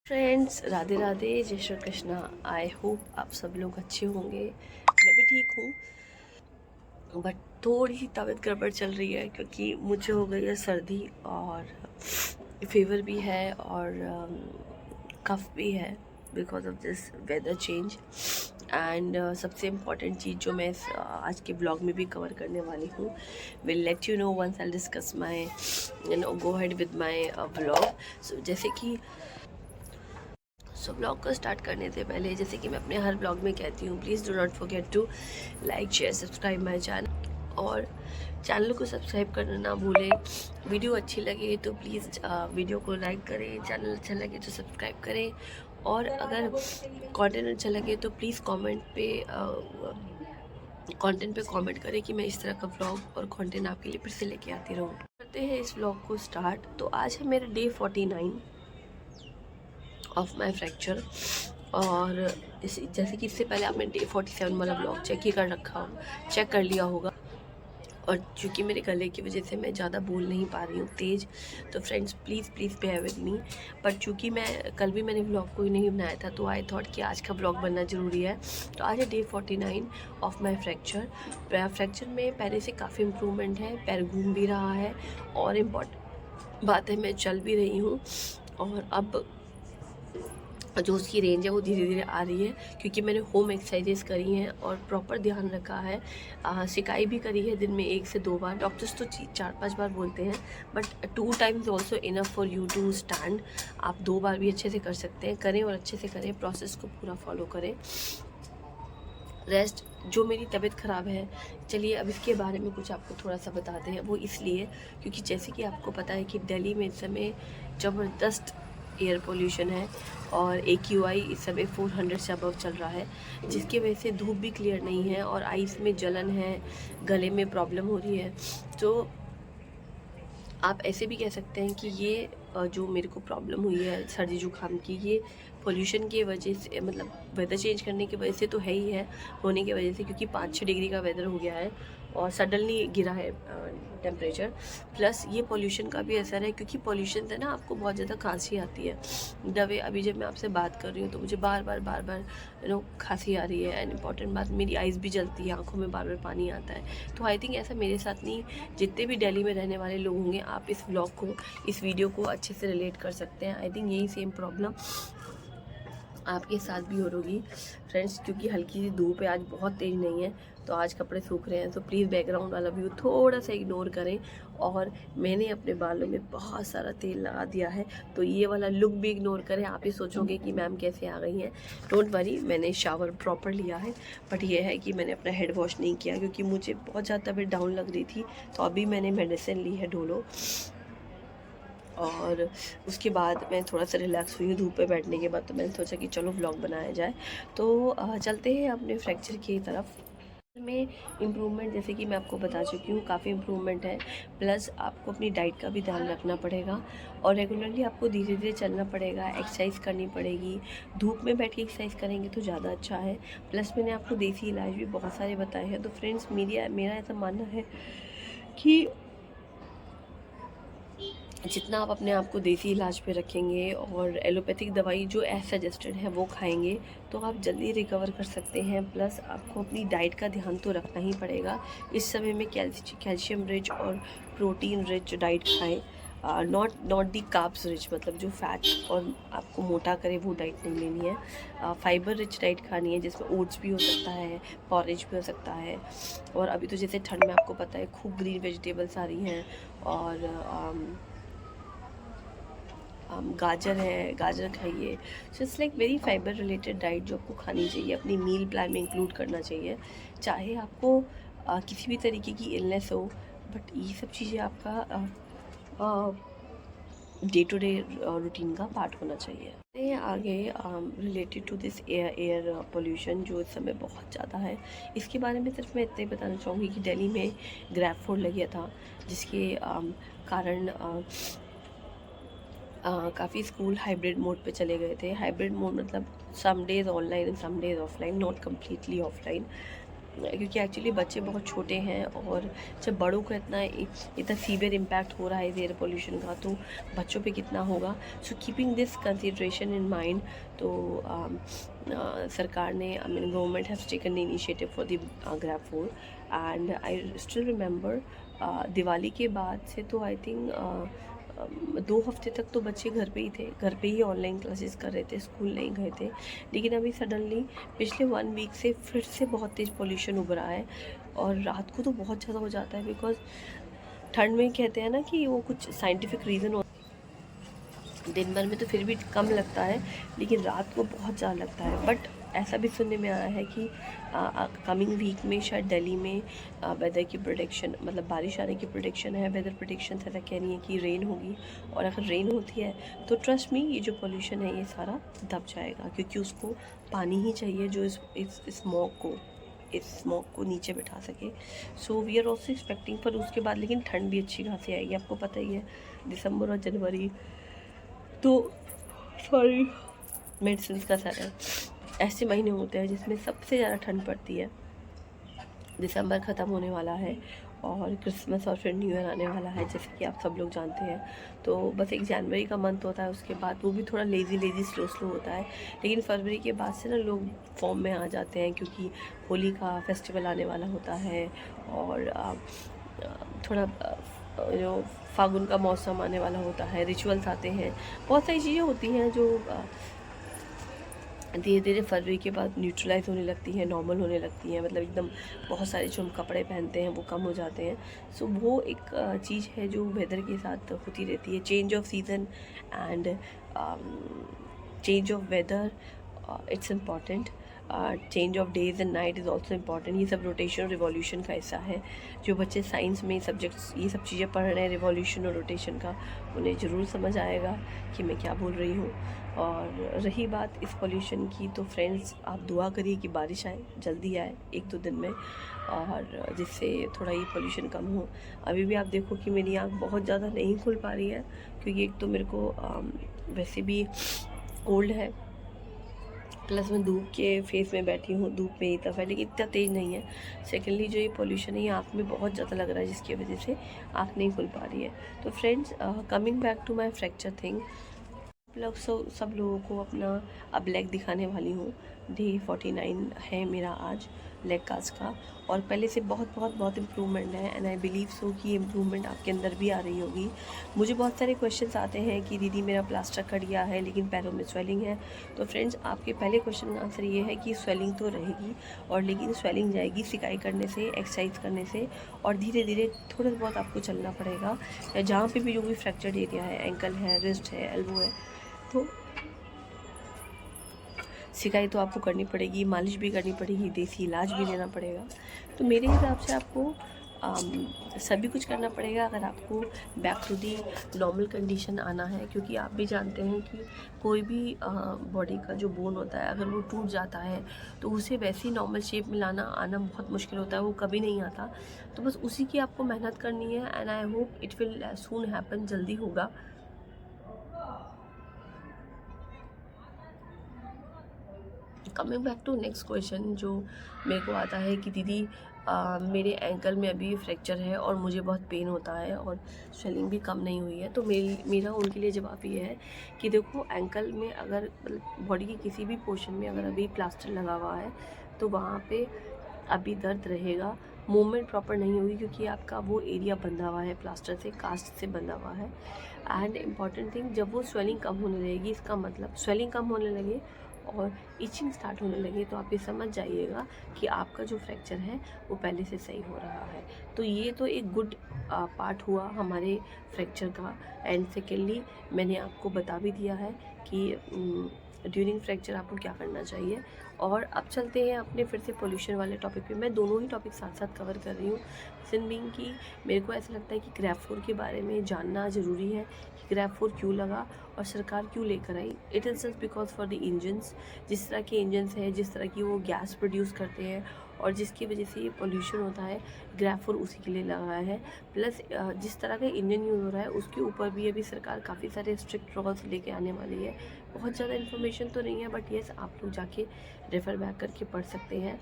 Friends, Radhe Radhe, जय Shri Krishna. I hope आप सब लोग अच्छे होंगे। मैं भी ठीक हूँ, बट थोड़ी सी तबीयत गड़बड़ चल रही है क्योंकि मुझे हो गई है सर्दी और फीवर भी है और कफ भी है because of this weather change. And सबसे इम्पॉर्टेंट चीज़ जो मैं आज के ब्लॉग में भी कवर करने वाली हूँ, will let you know once I discuss my go ahead with my blog. So जैसे कि ब्लॉग को स्टार्ट करने से पहले, जैसे कि मैं अपने हर ब्लॉग में कहती हूँ, please do not forget to like share subscribe my channel, और चैनल को सब्सक्राइब करना ना भूलें। वीडियो अच्छी लगे तो प्लीज़ वीडियो को लाइक करें, चैनल अच्छा लगे तो सब्सक्राइब करें, और अगर कंटेंट अच्छा लगे तो प्लीज़ कंटेंट पे कमेंट करें कि मैं इस तरह का ब्लॉग और कंटेंट आपके लिए फिर से लेके आती रहूँ। करते हैं इस ब्लॉग को स्टार्ट। तो आज है मेरा डे 49 ऑफ माई फ्रैक्चर, और जैसे कि इससे पहले आपने डे 47 वाला ब्लॉग चेक ही कर रखा हो, चेक कर लिया होगा। और चूँकि मेरे गले की वजह से मैं ज़्यादा बोल नहीं पा रही हूँ तेज़, तो friends please bear with me. But चूँकि मैं कल भी मैंने ब्लॉग कोई नहीं बनाया था, तो आई थॉट कि आज का ब्लॉग बनना ज़रूरी है। तो आज है day 49 of my fracture. Fracture में पहले से काफ़ी इम्प्रूवमेंट है, पैर घूम भी रहा है, और इम्पॉर्टेंट बात है मैं चल भी रही हूँ, और अब जो उसकी रेंज है वो धीरे धीरे आ रही है क्योंकि मैंने होम एक्सरसाइजेस करी हैं और प्रॉपर ध्यान रखा है। सिकाई भी करी है दिन में 1 से 2 बार। डॉक्टर्स तो 4-5 बार बोलते हैं, but 2 times also enough for you to stand. आप 2 बार भी अच्छे से कर सकते हैं, करें और अच्छे से करें, प्रोसेस को पूरा फॉलो करें। रेस्ट, जो मेरी तबीयत ख़राब है, चलिए अब इसके बारे में कुछ आपको थोड़ा सा बताते हैं। वो इसलिए क्योंकि जैसे कि आपको पता है कि दिल्ली में इस समय ज़बरदस्त एयर पोल्यूशन है, और AQI इस समय 400 से अबव चल रहा है, जिसकी वजह से धूप भी क्लियर नहीं है और आइस में जलन है, गले में प्रॉब्लम हो रही है। तो आप ऐसे भी कह सकते हैं कि ये जो मेरे को प्रॉब्लम हुई है सर्दी जुकाम की, ये पोल्यूशन की वजह से, मतलब वेदर चेंज करने की वजह से तो है ही है, होने की वजह से, क्योंकि 5-6 डिग्री का वेदर हो गया है और सडनली गिरा है टेम्परेचर। प्लस ये पोल्यूशन का भी असर है, क्योंकि पोल्यूशन से ना आपको बहुत ज़्यादा खांसी आती है। दवे अभी जब मैं आपसे बात कर रही हूँ तो मुझे बार बार खांसी आ रही है। एंड इम्पॉर्टेंट बात, मेरी आइज़ भी जलती है, आँखों में बार पानी आता है। तो आई थिंक ऐसा मेरे साथ नहीं, जितने भी दिल्ली में रहने वाले लोग होंगे, आप इस ब्लॉग को, इस वीडियो को अच्छे से रिलेट कर सकते हैं। आई थिंक यही सेम प्रॉब्लम आपके साथ भी हो रही फ्रेंड्स, क्योंकि हल्की सी धूप है, आज बहुत तेज़ नहीं है, तो आज कपड़े सूख रहे हैं, तो प्लीज़ बैकग्राउंड वाला व्यू थोड़ा सा इग्नोर करें। और मैंने अपने बालों में बहुत सारा तेल लगा दिया है, तो ये वाला लुक भी इग्नोर करें। आप ही सोचोगे कि मैम कैसे आ गई हैं। डोंट वरी, मैंने शावर प्रॉपर लिया है, बट ये है कि मैंने अपना हेड वॉश नहीं किया क्योंकि मुझे बहुत ज़्यादा तबीयत डाउन लग रही थी। तो अभी मैंने मेडिसिन ली है डोलो, और उसके बाद मैं थोड़ा सा रिलैक्स हुई हूँ धूप पे बैठने के बाद। तो मैंने सोचा कि चलो व्लॉग बनाया जाए। तो चलते हैं अपने फ्रैक्चर की तरफ। में इम्प्रूवमेंट, जैसे कि मैं आपको बता चुकी हूँ, काफ़ी इम्प्रूवमेंट है। प्लस आपको अपनी डाइट का भी ध्यान रखना पड़ेगा, और रेगुलरली आपको धीरे धीरे चलना पड़ेगा, एक्सरसाइज करनी पड़ेगी। धूप में बैठ के एक्सरसाइज करेंगे तो ज़्यादा अच्छा है। प्लस मैंने आपको देसी इलाज भी बहुत सारे बताए हैं। तो फ्रेंड्स, मेरा ऐसा मानना है कि जितना आप अपने आप को देसी इलाज पे रखेंगे और एलोपैथिक दवाई जो एज सजेस्टेड है वो खाएंगे, तो आप जल्दी रिकवर कर सकते हैं। प्लस आपको अपनी डाइट का ध्यान तो रखना ही पड़ेगा। इस समय में कैल्शियम रिच और प्रोटीन रिच डाइट खाएं, नॉट दी कार्ब्स रिच, मतलब जो फैट और आपको मोटा करे वो डाइट नहीं लेनी है। फाइबर रिच डाइट खानी है, जिसमें ओट्स भी हो सकता है, पॉरेज भी हो सकता है। और अभी तो जैसे ठंड में आपको पता है खूब ग्रीन वेजिटेबल्स आ रही हैं, और गाजर है, गाजर खाइए। So it's like very fibre related diet जो आपको खानी चाहिए, अपनी मील प्लान में इंक्लूड करना चाहिए। चाहे आपको किसी भी तरीके की इलनेस हो, बट ये सब चीज़ें आपका डे टू डे रूटीन का पार्ट होना चाहिए। आगे related to this air pollution जो इस समय बहुत ज़्यादा है, इसके बारे में सिर्फ मैं इतना ही बताना चाहूँगी कि दिल्ली में ग्रैब फूड लग गया था, जिसके कारण काफ़ी स्कूल हाइब्रिड मोड पे चले गए थे। हाइब्रिड मोड मतलब some days online and some days offline, not completely offline. क्योंकि एक्चुअली बच्चे बहुत छोटे हैं, और जब बड़ों को इतना सीवियर इम्पैक्ट हो रहा है एयर पोल्यूशन का, तो बच्चों पे कितना होगा। So keeping this consideration in mind, तो सरकार ने, I mean government has taken initiative for the ग्रैब-4। And I still remember Diwali के बाद से तो आई थिंक 2 हफ्ते तक तो बच्चे घर पे ही थे, घर पे ही ऑनलाइन क्लासेस कर रहे थे, स्कूल नहीं गए थे। लेकिन अभी सडनली पिछले 1 वीक से फिर से बहुत तेज़ पॉल्यूशन उभरा है, और रात को तो बहुत ज़्यादा हो जाता है, बिकॉज़ ठंड में कहते हैं ना कि वो कुछ साइंटिफिक रीज़न हो, दिन भर में तो फिर भी कम लगता है, लेकिन रात को बहुत ज़्यादा लगता है। बट ऐसा भी सुनने में आया है कि कमिंग वीक में शायद दिल्ली में वेदर की प्रेडिक्शन, मतलब बारिश आने की प्रेडिक्शन है। वेदर प्रेडिक्शन ऐसा कह रही है कि रेन होगी, और अगर रेन होती है तो ट्रस्ट मी, ये जो पोल्यूशन है ये सारा दब जाएगा, क्योंकि उसको पानी ही चाहिए जो इस स्मोक को नीचे बिठा सके। So we are also expecting, पर उसके बाद लेकिन ठंड भी अच्छी खासी आएगी। आपको पता ही है, दिसंबर और जनवरी तो सॉरी मेडिसिन का सारा ऐसे महीने होते हैं जिसमें सबसे ज़्यादा ठंड पड़ती है। दिसंबर ख़त्म होने वाला है, और क्रिसमस और फिर न्यू ईयर आने वाला है, जैसे कि आप सब लोग जानते हैं। तो बस एक जनवरी का मंथ होता है, उसके बाद वो भी थोड़ा लेज़ी स्लो होता है। लेकिन फरवरी के बाद से ना लोग फॉर्म में आ जाते हैं, क्योंकि होली का फेस्टिवल आने वाला होता है, और थोड़ा जो फागुन का मौसम आने वाला होता है, रिचुअल्स आते हैं, बहुत सारी चीज़ें होती हैं जो धीरे धीरे फरवरी के बाद न्यूट्रलाइज होने लगती हैं, नॉर्मल होने लगती हैं। मतलब एकदम बहुत सारे जो हम कपड़े पहनते हैं वो कम हो जाते हैं। सो वो एक चीज़ है जो वेदर के साथ होती रहती है, change of season and change of weather, it's important. Change of days and night is also important. ये सब रोटेशन रिवॉल्यूशन का हिस्सा है। जो बच्चे साइंस में सब्जेक्ट्स ये सब चीज़ें पढ़ रहे हैं, रिवॉल्यूशन और रोटेशन का, उन्हें ज़रूर समझ आएगा कि मैं क्या बोल रही हूँ। और रही बात इस पोल्यूशन की, तो फ्रेंड्स आप दुआ करिए कि बारिश आए, जल्दी आए 1-2 दिन में, और जिससे थोड़ा ये पोल्यूशन कम हो। अभी भी आप देखो कि मेरी आँख बहुत ज़्यादा नहीं खुल पा रही है, क्योंकि एक तो मेरे को वैसे भी कोल्ड है, प्लस मैं धूप के फेस में बैठी हूँ, धूप में ही तब है, लेकिन इतना तेज़ नहीं है। सेकेंडली जो ये पोल्यूशन है ये आँख में बहुत ज़्यादा लग रहा है, जिसकी वजह से आँख नहीं खुल पा रही है। तो friends, coming back to my fracture thing, सब लोगों को अपना अब लेग दिखाने वाली हूँ। डे 49 है मेरा आज लेग कास्ट का, और पहले से बहुत इम्प्रूवमेंट है। एंड आई बिलीव सो कि इम्प्रूवमेंट आपके अंदर भी आ रही होगी। मुझे बहुत सारे क्वेश्चंस आते हैं कि दीदी मेरा प्लास्टर कट गया है लेकिन पैरों में स्वेलिंग है। तो फ्रेंड्स, आपके पहले क्वेश्चन का आंसर ये है कि स्वेलिंग तो रहेगी, और लेकिन स्वेलिंग जाएगी सिकाई करने से, एक्सरसाइज करने से, और धीरे धीरे थोड़ा बहुत आपको चलना पड़ेगा। या जहाँ पे भी जो भी फ्रैक्चर्ड एरिया है, एंकल है, रिस्ट है, एल्बो है, तो सिकाई तो आपको करनी पड़ेगी, मालिश भी करनी पड़ेगी, देसी इलाज भी लेना पड़ेगा। तो मेरे हिसाब से आपको सभी कुछ करना पड़ेगा अगर आपको back to the normal condition आना है। क्योंकि आप भी जानते हैं कि कोई भी बॉडी का जो बोन होता है, अगर वो टूट जाता है तो उसे वैसी नॉर्मल शेप में लाना आना बहुत मुश्किल होता है, वो कभी नहीं आता। तो बस उसी की आपको मेहनत करनी है, and I hope it will soon happen, जल्दी होगा। Coming back to next question जो मेरे को आता है कि दीदी मेरे एंकल में अभी फ्रैक्चर है और मुझे बहुत पेन होता है और स्वेलिंग भी कम नहीं हुई है। तो मेरा उनके लिए जवाब ये है कि देखो, एंकल में अगर मतलब बॉडी के किसी भी पोर्शन में अगर अभी प्लास्टर लगा हुआ है तो वहाँ पे अभी दर्द रहेगा, मूवमेंट प्रॉपर नहीं होगी, क्योंकि आपका वो एरिया बंधा हुआ है प्लास्टर से, कास्ट से बंधा हुआ है। एंड इम्पॉर्टेंट थिंग, जब वो स्वेलिंग कम होने लगेगी, इसका मतलब स्वेलिंग कम होने लगे और इचिंग स्टार्ट होने लगे, तो आप ये समझ जाइएगा कि आपका जो फ्रैक्चर है वो पहले से सही हो रहा है। तो ये तो एक गुड पार्ट हुआ हमारे फ्रैक्चर का। एंड सेकेंडली, मैंने आपको बता भी दिया है कि ड्यूरिंग फ्रैक्चर आपको क्या करना चाहिए। और अब चलते हैं अपने फिर से पोल्यूशन वाले टॉपिक पे। मैं दोनों ही टॉपिक साथ साथ कवर कर रही हूँ, रीज़न बीइंग कि मेरे को ऐसा लगता है कि ग्रैब-4 के बारे में जानना ज़रूरी है कि ग्रैब-4 क्यों लगा और सरकार क्यों लेकर आई। It is just because for the engines, जिस तरह के इंजन्स हैं, जिस तरह की वो गैस प्रोड्यूस करते हैं और जिसकी वजह से ये पोल्यूशन होता है, ग्रैब-4 उसी के लिए लगा है। प्लस जिस तरह का इंजन यूज़ हो रहा है उसके ऊपर भी अभी सरकार काफ़ी सारे स्ट्रिक्ट रूल्स लेके आने वाली है। बहुत ज़्यादा इन्फॉर्मेशन तो नहीं है, बट येस आप लोग जाके रेफ़र बैक करके पढ़ सकते हैं,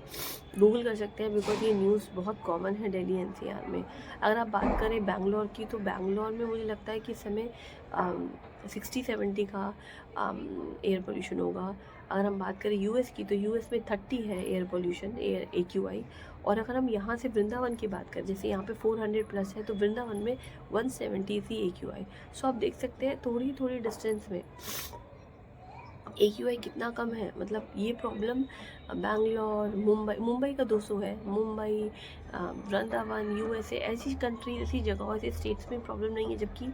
गूगल कर सकते हैं, बिकॉज ये न्यूज़ बहुत कॉमन है दिल्ली एनसीआर में। अगर आप बात करें बैंगलोर की, तो बैंगलोर में मुझे लगता है कि इस समय 60-70 का एयर पोल्यूशन होगा। अगर हम बात करें यूएस की, तो यूएस में 30 है एयर पोल्यूशन, एयर AQI। और अगर हम यहाँ से वृंदावन की बात करें, जैसे यहाँ पे 400 प्लस है, तो वृंदावन में 170 थी AQI। सो आप देख सकते हैं थोड़ी थोड़ी डिस्टेंस में AQI कितना कम है। मतलब ये प्रॉब्लम बैंगलोर, मुंबई का 200 है, मुंबई, वृंदावन, USA, ऐसी कंट्री, ऐसी जगहों, ऐसे स्टेट्स में प्रॉब्लम नहीं है, जबकि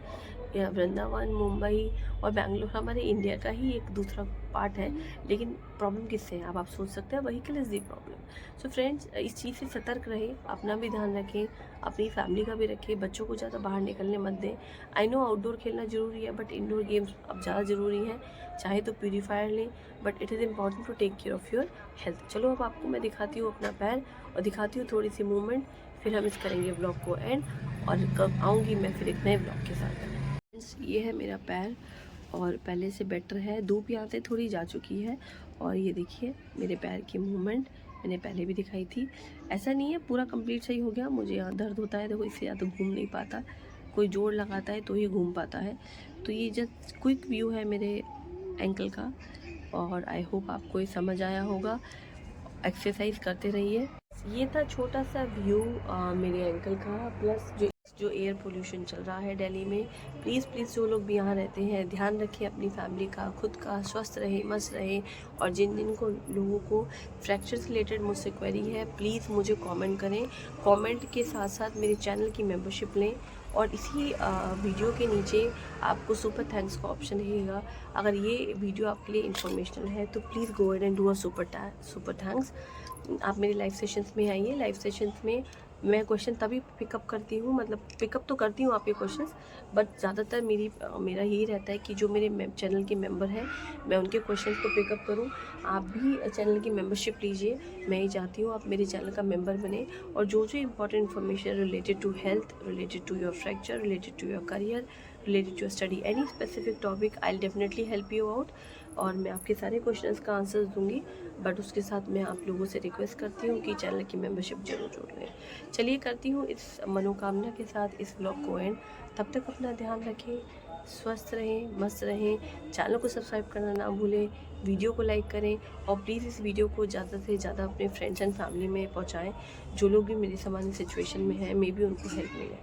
वृंदावन, मुंबई और बैंगलोर हमारे इंडिया का ही एक दूसरा पार्ट है। लेकिन प्रॉब्लम किससे है, अब आप सोच सकते हैं, vehicle is the problem. So friends, इस चीज़ से सतर्क रहें, अपना भी ध्यान रखें, अपनी फैमिली का भी रखें, बच्चों को ज़्यादा बाहर निकलने मत दें। आई नो आउटडोर खेलना ज़रूरी है, बट इंडोर गेम्स अब ज़्यादा ज़रूरी है। चाहे तो प्यूरीफायर लें, but it is important to take care of your health. चलो अब आपको मैं दिखाती हूँ अपना पैर और दिखाती हूँ थोड़ी सी मूवमेंट, फिर हम इस करेंगे ब्लॉग को एंड, और कब आऊँगी मैं फिर एक नए ब्लॉग के साथ। ये है मेरा पैर और पहले से बेटर है, धूप यहाँ से थोड़ी जा चुकी है। और ये देखिए मेरे पैर की मूवमेंट मैंने पहले भी दिखाई थी। ऐसा नहीं है पूरा कंप्लीट सही हो गया, मुझे यहाँ दर्द होता है, देखो इससे ज़्यादा घूम नहीं पाता, कोई जोड़ लगाता है तो ही घूम पाता है। तो ये जस्ट क्विक व्यू है मेरे एंकल का, और आई होप आपको ये समझ आया होगा। एक्सरसाइज करते रहिए। ये था छोटा सा व्यू मेरे एंकल का, प्लस जो एयर पोल्यूशन चल रहा है दिल्ली में। प्लीज़ जो लोग भी यहाँ रहते हैं, ध्यान रखें अपनी फैमिली का, खुद का, स्वस्थ रहे, मस्त रहे। और जिन लोगों को फ्रैक्चर से रिलेटेड मुझसे क्वेरी है, प्लीज़ मुझे कमेंट करें। कमेंट के साथ साथ मेरे चैनल की मेंबरशिप लें, और इसी वीडियो के नीचे आपको सुपर थैंक्स का ऑप्शन रहेगा। अगर ये वीडियो आपके लिए इन्फॉर्मेशनल है तो please go ahead and do a super thanks. आप मेरे लाइव सेशंस में आइए। लाइव सेशंस में मैं क्वेश्चन तभी पिकअप करती हूँ, मतलब पिकअप तो करती हूँ आपके क्वेश्चंस, बट ज़्यादातर मेरा यही रहता है कि जो मेरे चैनल के मेंबर हैं, मैं उनके क्वेश्चंस को पिकअप करूँ। आप भी चैनल की मेंबरशिप लीजिए, मैं ही चाहती हूँ आप मेरे चैनल का मेंबर बने, और जो important information related to health, related to your fracture, related to your career, related to your study, any specific topic, I will definitely help you out. और मैं आपके सारे क्वेश्चंस का आंसर्स दूंगी, बट उसके साथ मैं आप लोगों से रिक्वेस्ट करती हूँ कि चैनल की मेंबरशिप जरूर जोड़ लें। चलिए करती हूँ इस मनोकामना के साथ इस ब्लॉग को एंड। तब तक अपना ध्यान रखें, स्वस्थ रहें, मस्त रहें। चैनल को सब्सक्राइब करना ना भूलें, वीडियो को लाइक करें, और प्लीज़ इस वीडियो को ज़्यादा से ज़्यादा अपने फ्रेंड्स एंड फैमिली में पहुँचाएँ, जो लोग भी मेरी समान सिचुएशन में हैं, मे बी उनको हेल्प मिले।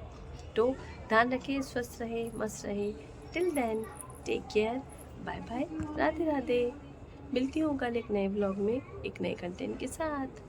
तो ध्यान रखें, स्वस्थ रहें, मस्त रहें। Till then take care, bye bye, Radhe Radhe. मिलती हूँ कल एक नए ब्लॉग में एक नए कंटेंट के साथ।